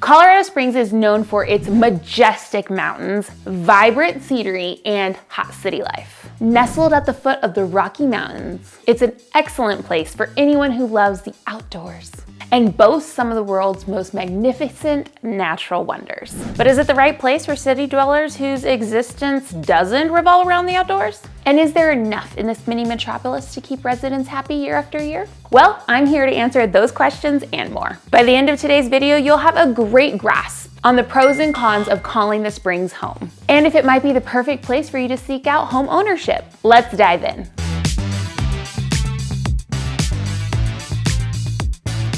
Colorado Springs is known for its majestic mountains, vibrant scenery, and hot city life. Nestled at the foot of the Rocky Mountains, it's an excellent place for anyone who loves the outdoors and boasts some of the world's most magnificent natural wonders. But is it the right place for city dwellers whose existence doesn't revolve around the outdoors? And is there enough in this mini metropolis to keep residents happy year after year? Well, I'm here to answer those questions and more. By the end of today's video, you'll have a great grasp on the pros and cons of calling the Springs home, and if it might be the perfect place for you to seek out home ownership. Let's dive in.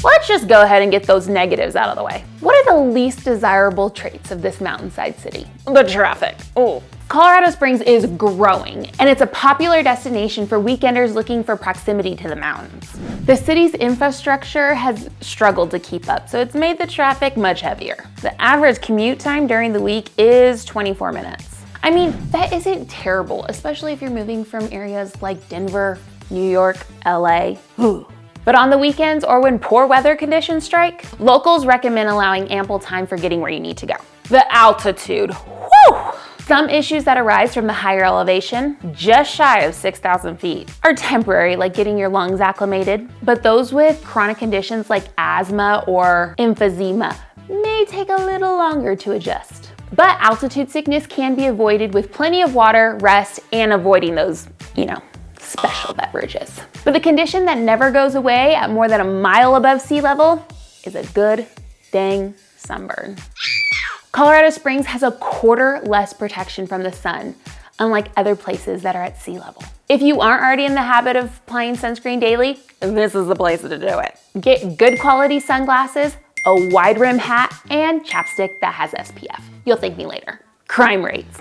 Let's just go ahead and get those negatives out of the way. What are the least desirable traits of this mountainside city? The traffic. Oh. Colorado Springs is growing, and it's a popular destination for weekenders looking for proximity to the mountains. The city's infrastructure has struggled to keep up, so it's made the traffic much heavier. The average commute time during the week is 24 minutes. I mean, that isn't terrible, especially if you're moving from areas like Denver, New York, LA. But on the weekends or when poor weather conditions strike, locals recommend allowing ample time for getting where you need to go. The altitude. Whew! Some issues that arise from the higher elevation, just shy of 6,000 feet, are temporary, like getting your lungs acclimated, but those with chronic conditions like asthma or emphysema may take a little longer to adjust. But altitude sickness can be avoided with plenty of water, rest, and avoiding those, special beverages. But the condition that never goes away at more than a mile above sea level is a good dang sunburn. Colorado Springs has a quarter less protection from the sun, unlike other places that are at sea level. If you aren't already in the habit of applying sunscreen daily, this is the place to do it. Get good quality sunglasses, a wide rim hat, and chapstick that has SPF. You'll thank me later. Crime rates.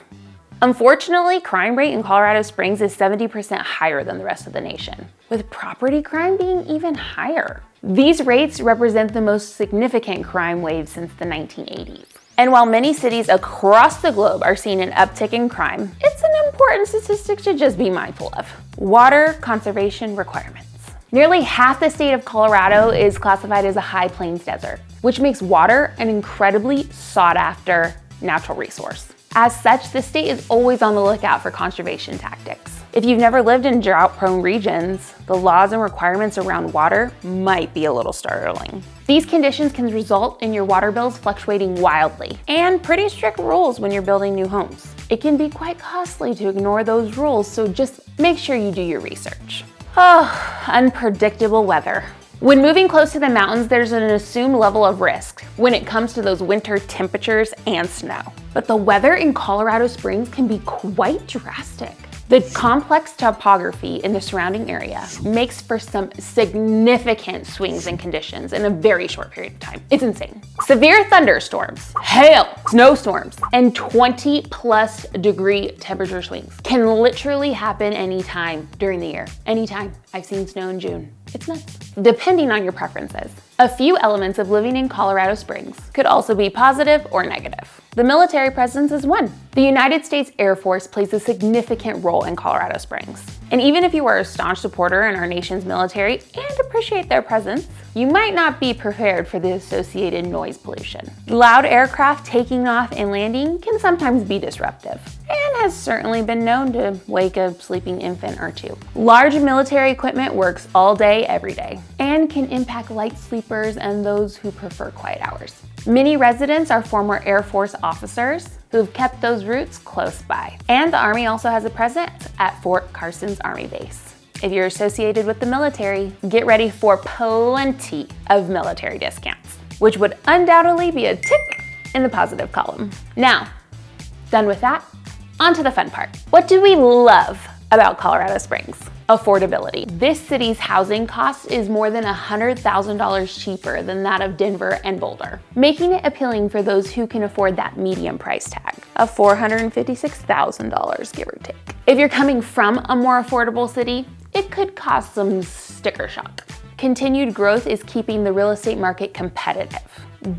Unfortunately, crime rate in Colorado Springs is 70% higher than the rest of the nation, with property crime being even higher. These rates represent the most significant crime wave since the 1980s. And while many cities across the globe are seeing an uptick in crime, it's an important statistic to just be mindful of. Water conservation requirements. Nearly half the state of Colorado is classified as a high plains desert, which makes water an incredibly sought-after natural resource. As such, the state is always on the lookout for conservation tactics. If you've never lived in drought-prone regions, the laws and requirements around water might be a little startling. These conditions can result in your water bills fluctuating wildly, and pretty strict rules when you're building new homes. It can be quite costly to ignore those rules, so just make sure you do your research. Unpredictable weather. When moving close to the mountains, there's an assumed level of risk when it comes to those winter temperatures and snow. But the weather in Colorado Springs can be quite drastic. The complex topography in the surrounding area makes for some significant swings in conditions in a very short period of time. It's insane. Severe thunderstorms, hail, snowstorms, and 20+ degree temperature swings can literally happen anytime during the year. Anytime. I've seen snow in June. It's nuts. Depending on your preferences. A few elements of living in Colorado Springs could also be positive or negative. The military presence is one. The United States Air Force plays a significant role in Colorado Springs. And even if you are a staunch supporter in our nation's military and appreciate their presence, you might not be prepared for the associated noise pollution. Loud aircraft taking off and landing can sometimes be disruptive, and has certainly been known to wake a sleeping infant or two. Large military equipment works all day, every day, and can impact light sleepers and those who prefer quiet hours. Many residents are former Air Force officers who've kept those roots close by. And the Army also has a presence at Fort Carson's Army Base. If you're associated with the military, get ready for plenty of military discounts, which would undoubtedly be a tick in the positive column. Now, done with that, on to the fun part. What do we love about Colorado Springs? Affordability. This city's housing cost is more than $100,000 cheaper than that of Denver and Boulder, making it appealing for those who can afford that medium price tag of $456,000, give or take. If you're coming from a more affordable city, it could cause some sticker shock. Continued growth is keeping the real estate market competitive.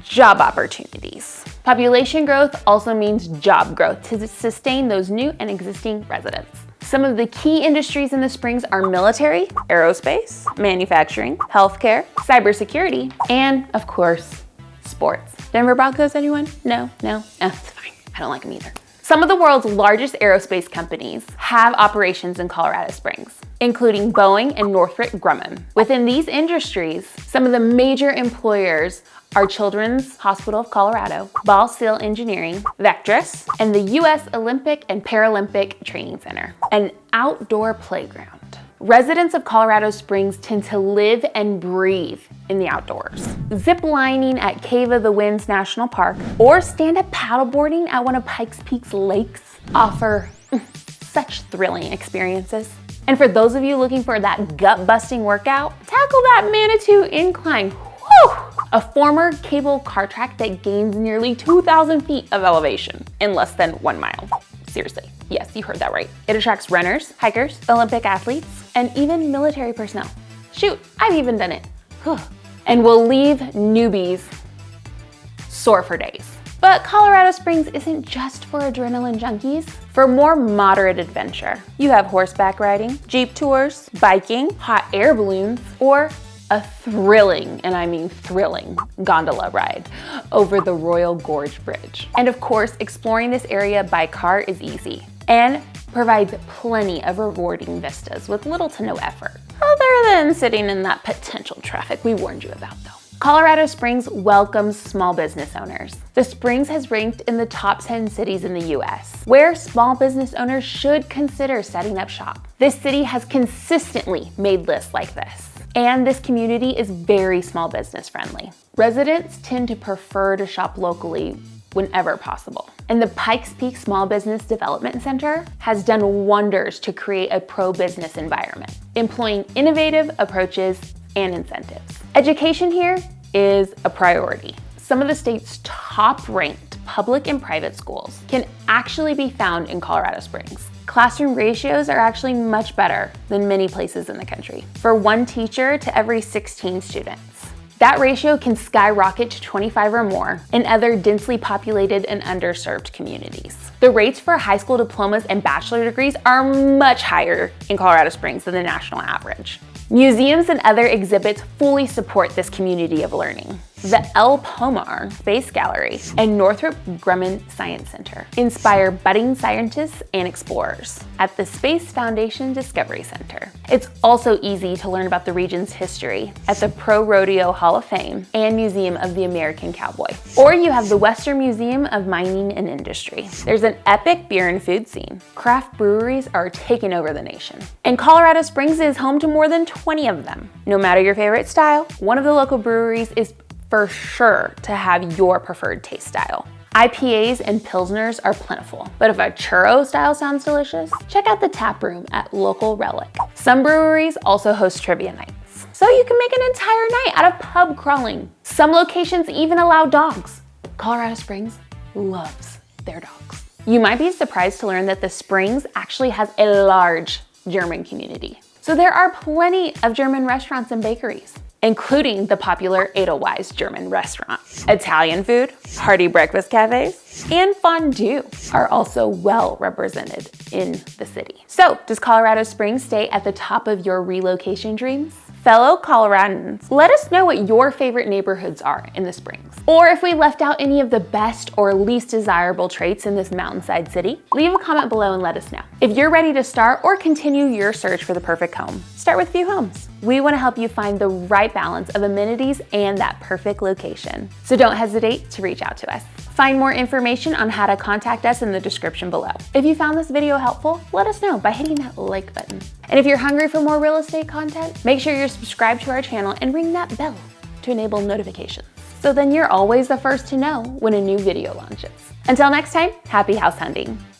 Job opportunities. Population growth also means job growth to sustain those new and existing residents. Some of the key industries in the Springs are military, aerospace, manufacturing, healthcare, cybersecurity, and of course, sports. Denver Broncos, anyone? No? It's fine. I don't like them either. Some of the world's largest aerospace companies have operations in Colorado Springs, including Boeing and Northrop Grumman. Within these industries, some of the major employers are Children's Hospital of Colorado, Ball Seal Engineering, Vectrus, and the U.S. Olympic and Paralympic Training Center, an outdoor playground. Residents of Colorado Springs tend to live and breathe in the outdoors. Zip lining at Cave of the Winds National Park or stand-up paddleboarding at one of Pikes Peak's lakes offer such thrilling experiences. And for those of you looking for that gut-busting workout, tackle that Manitou Incline. Whew! A former cable car track that gains nearly 2,000 feet of elevation in less than 1 mile. Seriously, yes, you heard that right. It attracts runners, hikers, Olympic athletes, and even military personnel. Shoot, I've even done it. And will leave newbies sore for days. But Colorado Springs isn't just for adrenaline junkies. For more moderate adventure, you have horseback riding, Jeep tours, biking, hot air balloons, or a thrilling, and I mean thrilling, gondola ride over the Royal Gorge Bridge. And of course, exploring this area by car is easy and provides plenty of rewarding vistas with little to no effort, other than sitting in that potential traffic we warned you about though. Colorado Springs welcomes small business owners. The Springs has ranked in the top 10 cities in the US, where small business owners should consider setting up shop. This city has consistently made lists like this. And this community is very small business friendly. Residents tend to prefer to shop locally whenever possible. And the Pikes Peak Small Business Development Center has done wonders to create a pro-business environment, employing innovative approaches and incentives. Education here is a priority. Some of the state's top-ranked public and private schools can actually be found in Colorado Springs. Classroom ratios are actually much better than many places in the country, for 1 teacher to every 16 students. That ratio can skyrocket to 25 or more in other densely populated and underserved communities. The rates for high school diplomas and bachelor degrees are much higher in Colorado Springs than the national average. Museums and other exhibits fully support this community of learning. The El Pomar Space Gallery and Northrop Grumman Science Center inspire budding scientists and explorers at the Space Foundation Discovery Center. It's also easy to learn about the region's history at the Pro Rodeo Hall of Fame and Museum of the American Cowboy. Or you have the Western Museum of Mining and Industry. There's an epic beer and food scene. Craft breweries are taking over the nation. And Colorado Springs is home to more than 20 of them. No matter your favorite style, one of the local breweries is for sure to have your preferred taste style. IPAs and Pilsners are plentiful, but if a churro style sounds delicious, check out the tap room at Local Relic. Some breweries also host trivia nights, so you can make an entire night out of pub crawling. Some locations even allow dogs. Colorado Springs loves their dogs. You might be surprised to learn that the Springs actually has a large German community. So there are plenty of German restaurants and bakeries, including the popular Edelweiss German restaurant. Italian food, hearty breakfast cafes, and fondue are also well represented in the city. So, does Colorado Springs stay at the top of your relocation dreams? Fellow Coloradans, let us know what your favorite neighborhoods are in the Springs. Or if we left out any of the best or least desirable traits in this mountainside city, leave a comment below and let us know. If you're ready to start or continue your search for the perfect home, start with View Homes. We want to help you find the right balance of amenities and that perfect location. So don't hesitate to reach out to us. Find more information on how to contact us in the description below. If you found this video helpful, let us know by hitting that like button. And if you're hungry for more real estate content, make sure you're subscribed to our channel and ring that bell to enable notifications. So then you're always the first to know when a new video launches. Until next time, happy house hunting.